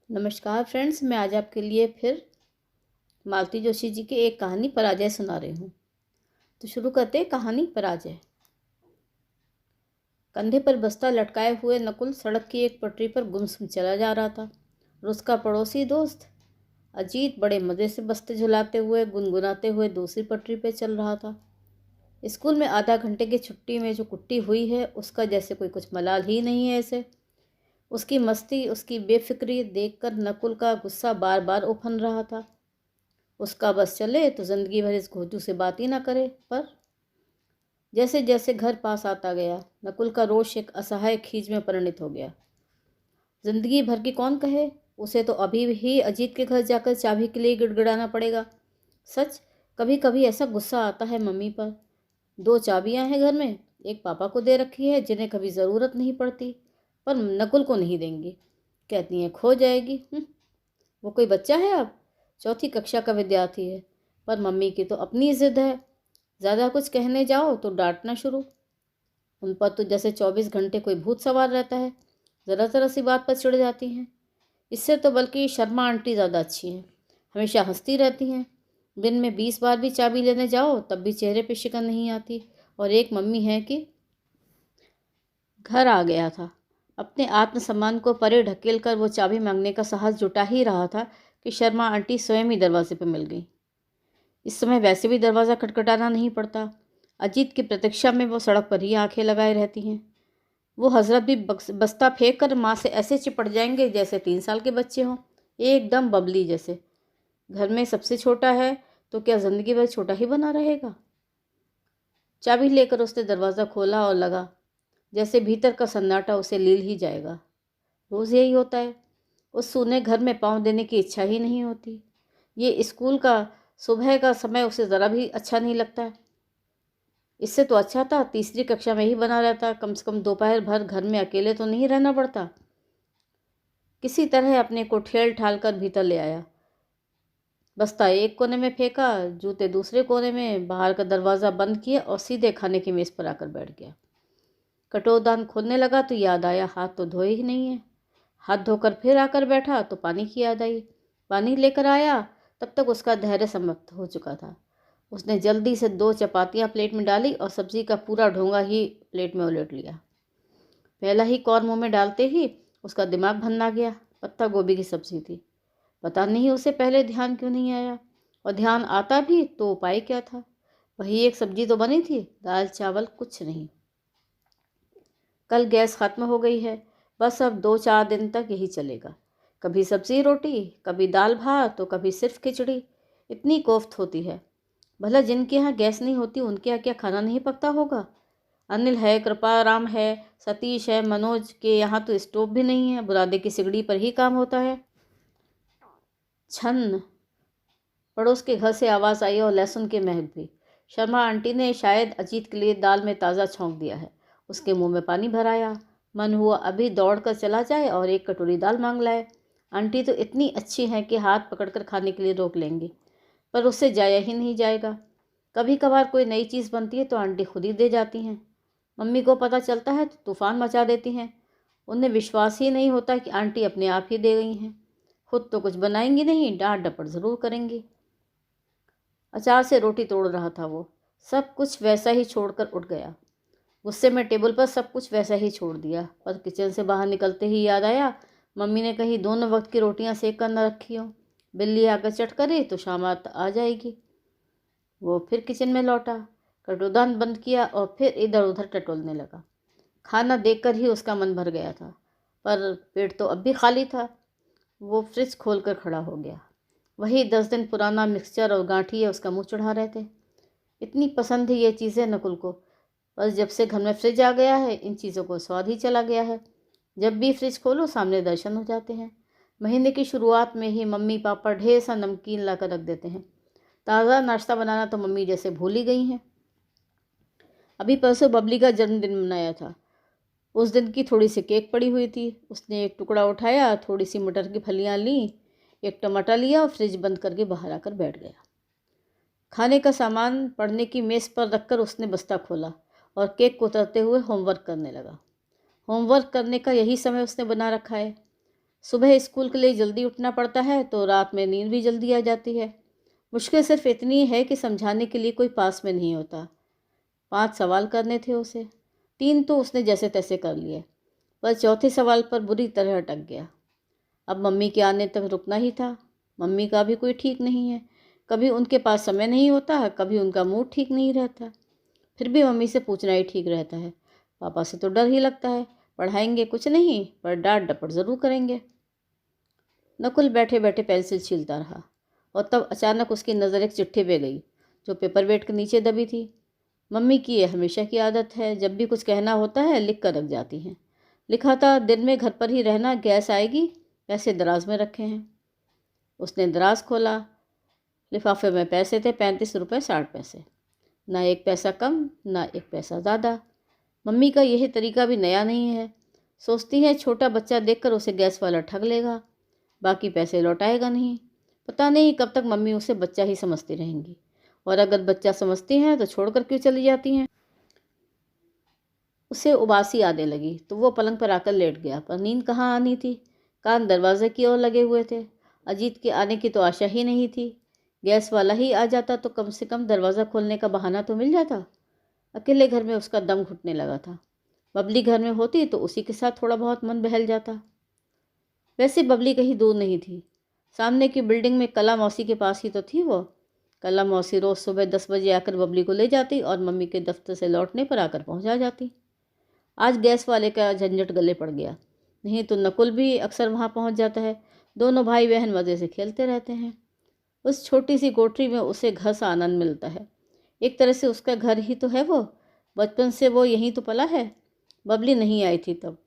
नमस्कार फ्रेंड्स, मैं आज आपके लिए फिर मालती जोशी जी की एक कहानी पराजय सुना रही हूँ। तो शुरू करते हैं कहानी पराजय। कंधे पर बस्ता लटकाए हुए नकुल सड़क की एक पटरी पर गुमसुम चला जा रहा था और उसका पड़ोसी दोस्त अजीत बड़े मज़े से बस्ते झुलाते हुए गुनगुनाते हुए दूसरी पटरी पर चल रहा था। स्कूल में आधा घंटे की छुट्टी में जो कुट्टी हुई है उसका जैसे कोई कुछ मलाल ही नहीं है। ऐसे उसकी मस्ती, उसकी बेफिक्री देखकर नकुल का गुस्सा बार बार उफन रहा था। उसका बस चले तो जिंदगी भर इस घोटू से बात ही ना करे। पर जैसे जैसे घर पास आता गया, नकुल का रोष एक असहाय खींच में परिणत हो गया। जिंदगी भर की कौन कहे, उसे तो अभी ही अजीत के घर जाकर चाबी के लिए गिड़गिड़ाना पड़ेगा। सच, कभी कभी ऐसा गुस्सा आता है मम्मी पर। 2 चाबियां हैं घर में, एक पापा को दे रखी है जिन्हें कभी ज़रूरत नहीं पड़ती, पर नकुल को नहीं देंगी। कहती हैं खो जाएगी। वो कोई बच्चा है अब, 4ठी कक्षा का विद्यार्थी है। पर मम्मी की तो अपनी जिद है, ज़्यादा कुछ कहने जाओ तो डांटना शुरू। उन पर तो जैसे 24 घंटे कोई भूत सवार रहता है, ज़रा ज़रा सी बात पर चिढ़ जाती हैं। इससे तो बल्कि शर्मा आंटी ज़्यादा अच्छी हैं, हमेशा हंसती रहती हैं। दिन में 20 बार भी चाबी लेने जाओ तब भी चेहरे पे शिकन नहीं आती। और एक मम्मी है कि घर आ गया था, अपने आत्मसम्मान को परे ढकेल कर वो चाबी मांगने का साहस जुटा ही रहा था कि शर्मा आंटी स्वयं ही दरवाजे पर मिल गई। इस समय वैसे भी दरवाज़ा खटखटाना नहीं पड़ता। अजीत की प्रतीक्षा में वो सड़क पर ही आंखें लगाए रहती हैं। वो हजरत भी बस्ता फेंक कर माँ से ऐसे चिपट जाएंगे जैसे 3 साल के बच्चे हों, एकदम बबली जैसे। घर में सबसे छोटा है तो क्या ज़िंदगी भर छोटा ही बना रहेगा। चाबी लेकर उसने दरवाज़ा खोला और लगा जैसे भीतर का सन्नाटा उसे लील ही जाएगा। रोज़ यही होता है, उस सूने घर में पाँव देने की इच्छा ही नहीं होती। ये स्कूल का सुबह का समय उसे ज़रा भी अच्छा नहीं लगता है। इससे तो अच्छा था 3री कक्षा में ही बना रहता, कम से कम दोपहर भर घर में अकेले तो नहीं रहना पड़ता। किसी तरह अपने को ठेल ठाल कर भीतर ले आया। बस्ता एक कोने में फेंका, जूते दूसरे कोने में, बाहर का दरवाज़ा बंद किया और सीधे खाने की मेज़ पर आकर बैठ गया। कटोरदान खोलने लगा तो याद आया हाथ तो धोए ही नहीं है। हाथ धोकर फिर आकर बैठा तो पानी की याद आई। पानी लेकर आया, तब तक उसका धैर्य समाप्त हो चुका था। उसने जल्दी से 2 चपातियाँ प्लेट में डाली और सब्जी का पूरा ढोंगा ही प्लेट में उलट लिया। पहला ही कौर मुँह में डालते ही उसका दिमाग भन्ना गया। पत्ता गोभी की सब्जी थी। पता नहीं उसे पहले ध्यान क्यों नहीं आया, और ध्यान आता भी तो उपाय क्या था। वही एक सब्जी तो बनी थी, दाल चावल कुछ नहीं। कल गैस खत्म हो गई है, बस अब 2-4 दिन तक यही चलेगा। कभी सब्जी रोटी, कभी दाल भात तो कभी सिर्फ खिचड़ी। इतनी कोफ्त होती है। भला जिनके यहाँ गैस नहीं होती उनके यहाँ क्या खाना नहीं पकता होगा। अनिल है, कृपाराम है, सतीश है, मनोज के यहाँ तो स्टोव भी नहीं है, बुरादे की सिगड़ी पर ही काम होता है। छन्न पड़ोस के घर से आवाज़ आई और लहसुन के महक भी। शर्मा आंटी ने शायद अजीत के लिए दाल में ताज़ा छौंक दिया है। उसके मुंह में पानी भर आया। मन हुआ अभी दौड़ कर चला जाए और एक कटोरी दाल मांग लाए। आंटी तो इतनी अच्छी हैं कि हाथ पकड़कर खाने के लिए रोक लेंगी, पर उससे जाया ही नहीं जाएगा। कभी कभार कोई नई चीज़ बनती है तो आंटी खुद ही दे जाती हैं। मम्मी को पता चलता है तो तूफान मचा देती हैं। उन्हें विश्वास ही नहीं होता कि आंटी अपने आप ही दे गई हैं। खुद तो कुछ बनाएंगी नहीं, डांट डपट ज़रूर करेंगी। अचार से रोटी तोड़ रहा था वो, सब कुछ वैसा ही छोड़कर उठ गया। गुस्से में टेबल पर सब कुछ वैसा ही छोड़ दिया। पर किचन से बाहर निकलते ही याद आया, मम्मी ने कहीं दोनों वक्त की रोटियां सेक कर न रखी हो। बिल्ली आकर चट करे तो शाम आ जाएगी। वो फिर किचन में लौटा, कटोदान बंद किया और फिर इधर उधर टटोलने लगा। खाना देखकर ही उसका मन भर गया था, पर पेट तो अब भी खाली था। वो फ्रिज खोलकर खड़ा हो गया। वही 10 दिन पुराना मिक्सचर और गांठिए उसका मुंह चढ़ा रहे थे। इतनी पसंद है ये चीज़ें नकुल को, बस जब से घर में फ्रिज आ गया है इन चीज़ों को स्वाद ही चला गया है। जब भी फ्रिज खोलो सामने दर्शन हो जाते हैं। महीने की शुरुआत में ही मम्मी पापा ढेर सा नमकीन ला कर रख देते हैं। ताज़ा नाश्ता बनाना तो मम्मी जैसे भूल ही गई हैं। अभी परसों बबली का जन्मदिन मनाया था। उस दिन की थोड़ी सी केक पड़ी हुई थी। उसने एक टुकड़ा उठाया, थोड़ी सी मटर की फलियाँ लीं, एक टमाटर लिया और फ्रिज बंद करके बाहर आकर बैठ गया। खाने का सामान पढ़ने की मेज़ पर रखकर उसने बस्ता खोला और केक को उतरते हुए होमवर्क करने लगा। होमवर्क करने का यही समय उसने बना रखा है। सुबह स्कूल के लिए जल्दी उठना पड़ता है तो रात में नींद भी जल्दी आ जाती है। मुश्किल सिर्फ इतनी है कि समझाने के लिए कोई पास में नहीं होता। 5 सवाल करने थे उसे, 3 तो उसने जैसे तैसे कर लिए, पर चौथे सवाल पर बुरी तरह अटक गया। अब मम्मी के आने तक रुकना ही था। मम्मी का भी कोई ठीक नहीं है, कभी उनके पास समय नहीं होता, कभी उनका मूड ठीक नहीं रहता। फिर भी मम्मी से पूछना ही ठीक रहता है। पापा से तो डर ही लगता है, पढ़ाएंगे कुछ नहीं पर डांट डपट ज़रूर करेंगे। नकुल बैठे बैठे पेंसिल छीलता रहा और तब अचानक उसकी नज़र एक चिट्ठी पे गई जो पेपर वेट के नीचे दबी थी। मम्मी की ये हमेशा की आदत है, जब भी कुछ कहना होता है लिख कर रख जाती हैं। लिखा था, दिन में घर पर ही रहना, गैस आएगी, पैसे दराज में रखे हैं। उसने दराज खोला। लिफाफे में पैसे थे, 35 रुपये 60 पैसे। ना एक पैसा कम ना एक पैसा ज़्यादा। मम्मी का यही तरीका भी नया नहीं है। सोचती है छोटा बच्चा देखकर उसे गैस वाला ठग लेगा, बाकी पैसे लौटाएगा नहीं। पता नहीं कब तक मम्मी उसे बच्चा ही समझती रहेंगी, और अगर बच्चा समझती हैं तो छोड़कर क्यों चली जाती हैं। उसे उबासी आने लगी तो वो पलंग पर आकर लेट गया, पर नींद कहाँ आनी थी। कान दरवाजे की ओर लगे हुए थे। अजीत के आने की तो आशा ही नहीं थी। गैस वाला ही आ जाता तो कम से कम दरवाज़ा खोलने का बहाना तो मिल जाता। अकेले घर में उसका दम घुटने लगा था। बबली घर में होती तो उसी के साथ थोड़ा बहुत मन बहल जाता। वैसे बबली कहीं दूर नहीं थी, सामने की बिल्डिंग में कला मौसी के पास ही तो थी वो। कला मौसी रोज़ सुबह 10 बजे आकर बबली को ले जाती और मम्मी के दफ्तर से लौटने पर आकर पहुंचा जाती। आज गैस वाले का झंझट गले पड़ गया, नहीं तो नकुल भी अक्सर वहां पहुंच जाता है। दोनों भाई बहन मज़े से खेलते रहते हैं। उस छोटी सी कोठरी में उसे घर सा आनंद मिलता है। एक तरह से उसका घर ही तो है वो। बचपन से वो यहीं तो पला है। बबली नहीं आई थी तब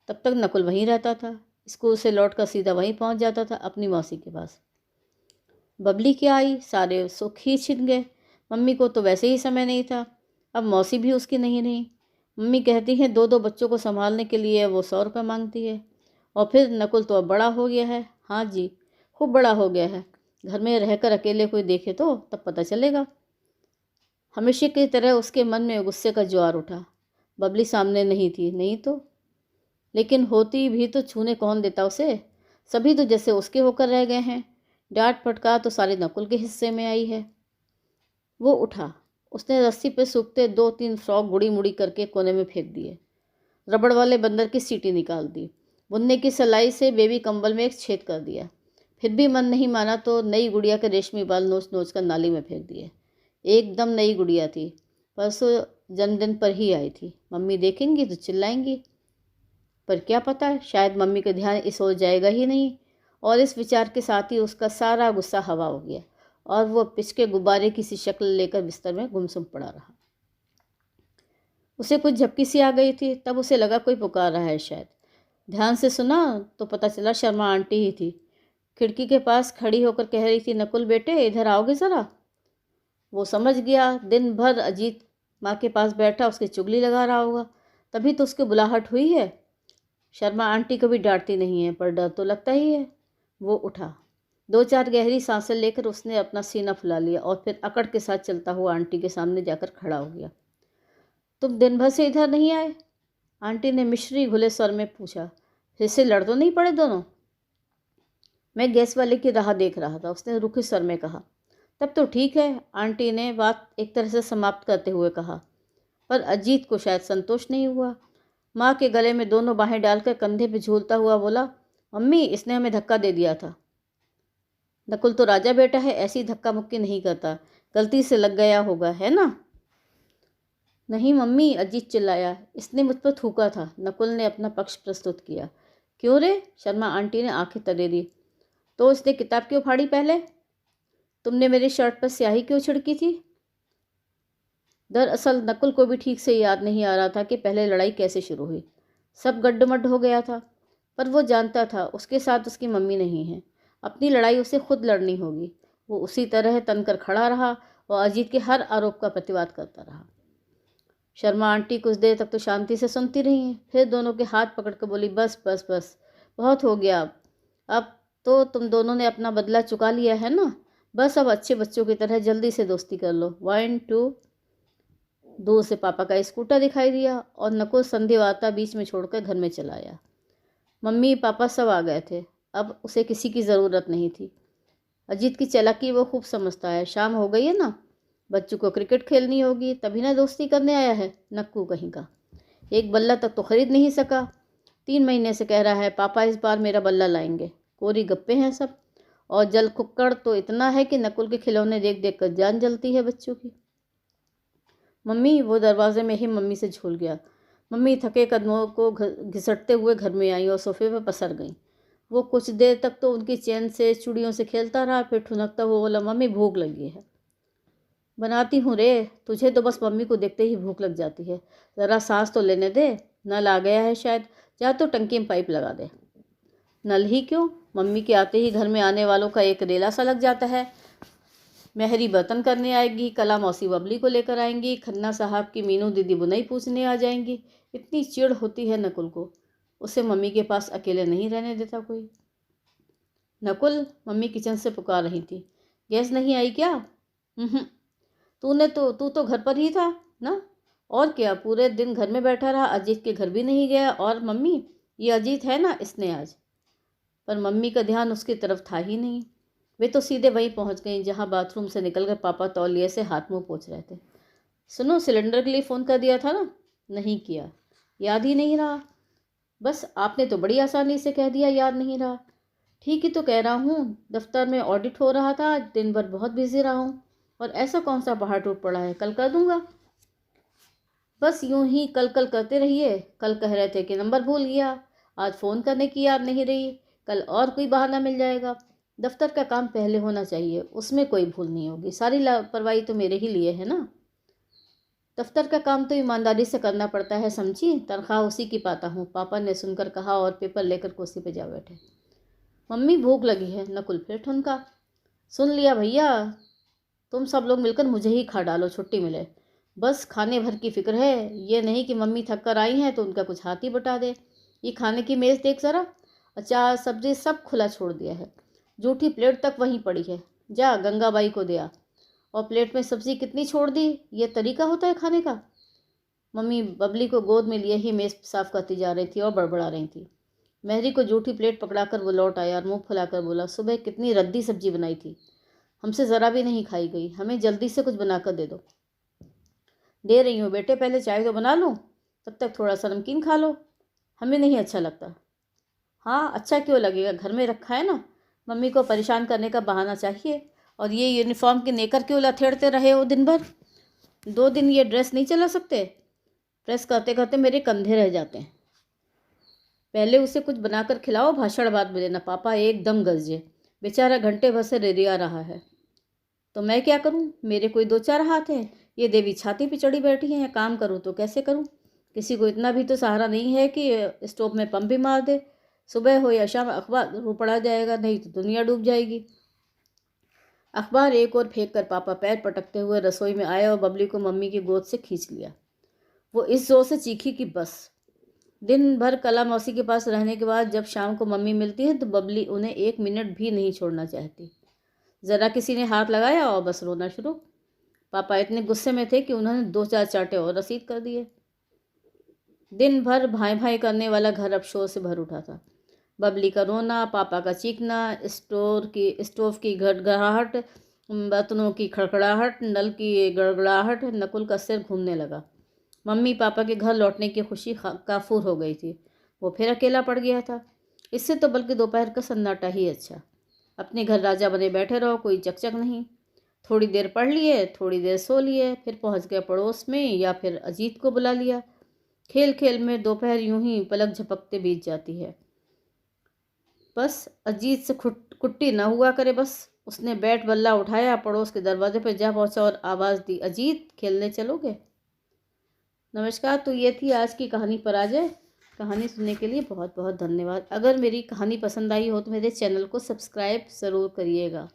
तक नकुल वहीं रहता था। स्कूल से लौटकर सीधा वहीं पहुंच जाता था, अपनी मौसी के पास। बबली क्या आई, सारे सुख ही छिन गए। मम्मी को तो वैसे ही समय नहीं था, अब मौसी भी उसकी नहीं रही। मम्मी कहती हैं 2-2 बच्चों को संभालने के लिए वो 100 रुपये मांगती है। और फिर नकुल तो अब बड़ा हो गया है। हाँ जी, खूब बड़ा हो गया है। घर में रहकर अकेले कोई देखे तो तब पता चलेगा। हमेशा की तरह उसके मन में गुस्से का ज्वार उठा। बबली सामने नहीं थी, नहीं तो, लेकिन होती भी तो छूने कौन देता उसे। सभी तो जैसे उसके होकर रह गए हैं। डांट फटकार तो सारे नकुल के हिस्से में आई है। वो उठा। उसने रस्सी पे सूखते 2-3 फ्रॉक गुड़ी मुड़ी करके कोने में फेंक दिए। रबड़ वाले बंदर की सीटी निकाल दी। बुनने की सलाई से बेबी कंबल में एक छेद कर दिया। फिर भी मन नहीं माना तो नई गुड़िया के रेशमी बाल नोच नोच कर नाली में फेंक दिए। एकदम नई गुड़िया थी, परसों जन्मदिन पर ही आई थी। मम्मी देखेंगी तो चिल्लाएंगी, पर क्या पता, शायद मम्मी का ध्यान इस ओर जाएगा ही नहीं। और इस विचार के साथ ही उसका सारा गुस्सा हवा हो गया और वो पिचके गुब्बारे की सी शक्ल लेकर बिस्तर में गुमसुम पड़ा रहा। उसे कुछ झपकी सी आ गई थी, तब उसे लगा कोई पुकार रहा है शायद। ध्यान से सुना तो पता चला शर्मा आंटी ही थी। खिड़की के पास खड़ी होकर कह रही थी, नकुल बेटे इधर आओगे ज़रा। वो समझ गया, दिन भर अजीत माँ के पास बैठा उसकी चुगली लगा रहा होगा, तभी तो उसकी बुलाहट हुई है। शर्मा आंटी कभी डांटती नहीं है, पर डर तो लगता ही है। वो उठा। 2-4 गहरी सांसें लेकर उसने अपना सीना फुला लिया और फिर अकड़ के साथ चलता हुआ आंटी के सामने जाकर खड़ा हो गया। तुम दिन भर से इधर नहीं आए? आंटी ने मिश्री घुले स्वर में पूछा। फिर से लड़ तो नहीं पड़े दोनों? मैं गैस वाले की राह देख रहा था, उसने रुखे स्वर में कहा। तब तो ठीक है, आंटी ने बात एक तरह से समाप्त करते हुए कहा। पर अजीत को शायद संतोष नहीं हुआ। माँ के गले में दोनों बाहें डालकर कंधे पे झूलता हुआ बोला, मम्मी इसने हमें धक्का दे दिया था। नकुल तो राजा बेटा है, ऐसी धक्का मुक्की नहीं करता, गलती से लग गया होगा, है ना? नहीं मम्मी, अजीत चिल्लाया, इसने मुझ पर थूका था। नकुल ने अपना पक्ष प्रस्तुत किया। क्यों रे? शर्मा आंटी ने आंखें तरे दी। तो इसने किताब क्यों फाड़ी पहले? तुमने मेरी शर्ट पर स्याही क्यों छिड़की थी? दरअसल नकुल को भी ठीक से याद नहीं आ रहा था कि पहले लड़ाई कैसे शुरू हुई। सब गड्ढमड्ढ हो गया था, पर वो जानता था उसके साथ उसकी मम्मी नहीं है। अपनी लड़ाई उसे खुद लड़नी होगी। वो उसी तरह तनकर खड़ा रहा और अजीत के हर आरोप का प्रतिवाद करता रहा। शर्मा आंटी कुछ देर तक तो शांति से सुनती रही, फिर दोनों के हाथ पकड़कर बोली, बस बस बस, बहुत हो गया। अब तो तुम दोनों ने अपना बदला चुका लिया है ना, बस अब अच्छे बच्चों की तरह जल्दी से दोस्ती कर लो। 1 2। दूर से पापा का स्कूटर दिखाई दिया और नकुल संधिवाता बीच में छोड़कर घर में चला आया। मम्मी पापा सब आ गए थे। अब उसे किसी की ज़रूरत नहीं थी। अजीत की चालाकी वो खूब समझता है। शाम हो गई है ना, बच्चों को क्रिकेट खेलनी होगी, तभी ना दोस्ती करने आया है, नक्कू कहीं का। एक बल्ला तक तो खरीद नहीं सका। 3 महीने से कह रहा है पापा इस बार मेरा बल्ला लाएंगे। कोरी गप्पे हैं सब। और जल कुक्कड़ तो इतना है कि नकुल के खिलौने देख देख कर जान जलती है बच्चों की। मम्मी, वो दरवाजे में ही मम्मी से झूल गया। मम्मी थके कदमों को घिसटते हुए घर में आई और सोफे पर पसर गई। वो कुछ देर तक तो उनकी चैन से चूड़ियों से खेलता रहा, फिर ठुनकता हुआ बोला, मम्मी भूख लगी है। बनाती हूँ रे, तुझे तो बस मम्मी को देखते ही भूख लग जाती है। ज़रा सांस तो लेने दे, नल आ गया है शायद, जा तो टंकी में पाइप लगा दे। नल ही क्यों, मम्मी के आते ही घर में आने वालों का एक रेला सा लग जाता है। मेहरी बर्तन करने आएगी, कला मौसी बबली को लेकर आएंगी, खन्ना साहब की मीनू दीदी बुनाई पूछने आ जाएंगी। इतनी चिढ़ होती है नकुल को। उसे मम्मी के पास अकेले नहीं रहने देता कोई। नकुल, मम्मी किचन से पुकार रही थी। गैस नहीं आई क्या? तू तो घर पर ही था ना। और क्या, पूरे दिन घर में बैठा रहा, अजीत के घर भी नहीं गया। और मम्मी, ये अजीत है ना, इसने आज। पर मम्मी का ध्यान उसकी तरफ था ही नहीं। वे तो सीधे वहीं पहुंच गई जहां बाथरूम से निकलकर पापा तौलिए से हाथ मुंह पोंछ रहे थे। सुनो, सिलेंडर के लिए फ़ोन कर दिया था ना? नहीं किया, याद ही नहीं रहा। बस आपने तो बड़ी आसानी से कह दिया याद नहीं रहा। ठीक ही तो कह रहा हूँ, दफ्तर में ऑडिट हो रहा था, दिन भर बहुत बिजी रहा हूँ। और ऐसा कौन सा पहाड़ टूट पड़ा है, कल कर दूंगा। बस यूं ही कल कल करते रहिए। कल कह रहे थे कि नंबर भूल गया, आज फ़ोन करने की याद नहीं रही, कल और कोई बहाना मिल जाएगा। दफ्तर का काम पहले होना चाहिए, उसमें कोई भूल नहीं होगी। सारी लापरवाही तो मेरे ही लिए है ना। दफ्तर का काम तो ईमानदारी से करना पड़ता है, समझी। तनख्वाह उसी की पाता हूँ, पापा ने सुनकर कहा और पेपर लेकर कुर्सी पर जा बैठे। मम्मी भूख लगी है, नकुल फिर ठुनका। सुन लिया भैया, तुम सब लोग मिलकर मुझे ही खा डालो, छुट्टी मिले। बस खाने भर की फिक्र है, ये नहीं कि मम्मी थक कर आई हैं तो उनका कुछ हाथ ही बटा दे। ये खाने की मेज़ देख ज़रा, अचार सब्जी सब खुला छोड़ दिया है। जूठी प्लेट तक वहीं पड़ी है, जा गंगाबाई को दे आ। और प्लेट में सब्जी कितनी छोड़ दी, ये तरीका होता है खाने का। मम्मी बबली को गोद में लिए ही मेज़ साफ करती जा रही थी और बड़बड़ा रही थी। मेहरी को जूठी प्लेट पकड़ाकर वो लौट आया और मुंह फुलाकर बोला, सुबह कितनी रद्दी सब्जी बनाई थी, हमसे ज़रा भी नहीं खाई गई, हमें जल्दी से कुछ बनाकर दे दो। दे रही हूँ बेटे, पहले चाय तो बना लूँ, तब तक थोड़ा सा नमकीन खा लो। हमें नहीं अच्छा लगता। हाँ, अच्छा क्यों लगेगा, घर में रखा है ना। मम्मी को परेशान करने का बहाना चाहिए। और ये यूनिफॉर्म के नेकर क्यों लथेड़ते रहे हो दिन भर? 2 दिन ये ड्रेस नहीं चला सकते? प्रेस करते करते मेरे कंधे रह जाते हैं। पहले उसे कुछ बनाकर खिलाओ, भाषण बाद में देना। पापा एकदम गरजे, बेचारा घंटे भर से रेरिया रहा है। तो मैं क्या करूं, मेरे कोई 2-4 हाथ हैं। ये देवी छाती पे चढ़ी बैठी हैं, काम करूं तो कैसे करूं? किसी को इतना भी तो सहारा नहीं है कि स्टोव में पंप भी मार दे। सुबह हो या शाम अखबार रो पड़ा जाएगा, नहीं तो दुनिया डूब जाएगी। अखबार एक और फेंक कर पापा पैर पटकते हुए रसोई में आए और बबली को मम्मी की गोद से खींच लिया। वो इस जोर से चीखी कि बस। दिन भर कला मौसी के पास रहने के बाद जब शाम को मम्मी मिलती है तो बबली उन्हें 1 मिनट भी नहीं छोड़ना चाहती। ज़रा किसी ने हाथ लगाया और बस रोना शुरू। पापा इतने गुस्से में थे कि उन्होंने 2-4 चांटे और रसीद कर दिए। दिन भर भाई भाई करने वाला घर अब शोर से भर उठा था। बबली का रोना, पापा का चीखना, स्टोव की घड़घड़ाहट, बर्तनों की खड़खड़ाहट, नल की गड़गड़ाहट। नकुल का सिर घूमने लगा। मम्मी पापा के घर लौटने की खुशी काफूर हो गई थी। वो फिर अकेला पड़ गया था। इससे तो बल्कि दोपहर का सन्नाटा ही अच्छा। अपने घर राजा बने बैठे रहो, कोई चकचक नहीं। थोड़ी देर पढ़ लिए, थोड़ी देर सो लिए, फिर पहुंच गए पड़ोस में या फिर अजीत को बुला लिया। खेल खेल में दोपहर यूं ही पलक झपकते बीत जाती है। बस अजीत से कुट्टी न हुआ करे बस। उसने बैट बल्ला उठाया, पड़ोस के दरवाजे पर जा पहुंचा और आवाज़ दी, अजीत खेलने चलोगे? नमस्कार। तो ये थी आज की कहानी पराजय। कहानी सुनने के लिए बहुत बहुत धन्यवाद। अगर मेरी कहानी पसंद आई हो तो मेरे चैनल को सब्सक्राइब ज़रूर करिएगा।